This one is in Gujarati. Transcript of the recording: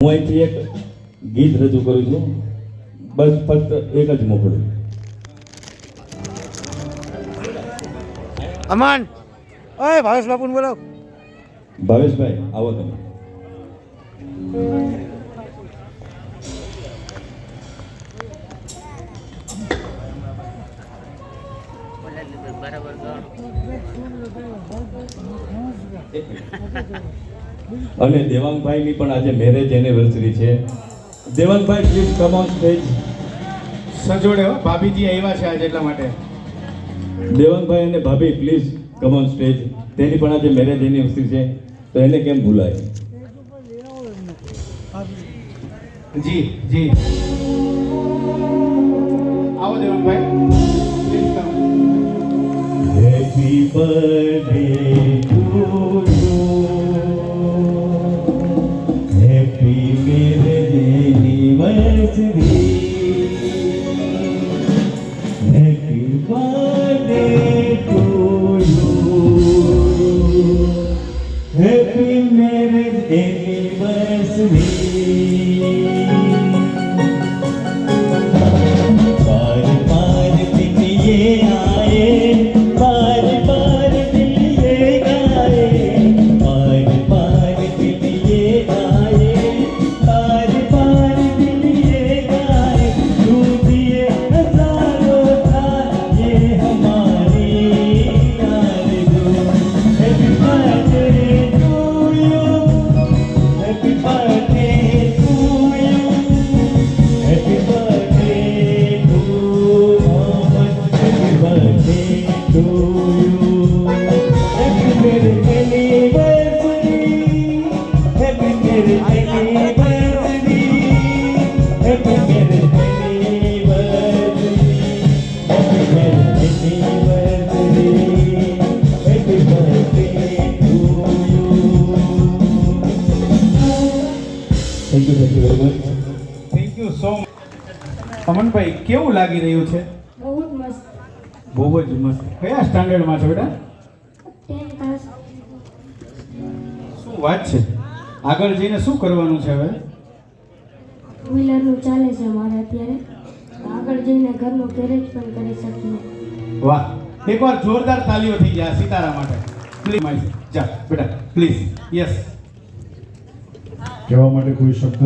હું અહીંથી એક ગીત રજૂ કરું છું, બસ ફક્ત એક જ મોકલું. અમન, ઓય ભાવેશ બાપુને બોલો. ભાવેશભાઈ આવો તમે. અને દેવાંગભાઈની પણ આજે મેરેજ એનિવર્સરી છે. Devangbhai please come on stage. સજોડે હો, ભાભીજી આવ્યા છે આજે એટલા માટે. દેવાંગભાઈ અને ભાભી પ્લીઝ કમ ઓન સ્ટેજ. તેની પણ આજે મેરેજ એનિવર્સરી છે, તો એને કેમ ભૂલાય. જી જી આવો દેવાંગભાઈ. Happy birthday to you, happy marriage anniversary, happy birthday to you, happy marriage anniversary. Thank you so much. અમનભાઈ કેવું લાગી રહ્યું છે? બહુ જ મસ્ત. બહુ જ મસ્ત. કયા સ્ટાન્ડર્ડમાં છો બેટા? 10 પાસ. શું વાત છે? આગળ જઈને શું કરવાનું છે હવે? વ્હીલરનું ચાલે છે મારે અત્યારે. આગળ જઈને ઘરનું ગેરેજ પણ કરી શકીએ. વાહ, એકવાર જોરદાર તાલીઓ થઈ ગયા સિતારા માટે. પ્લીઝ જા બેટા પ્લીઝ. યસ. કહેવા માટે કોઈ શબ્દ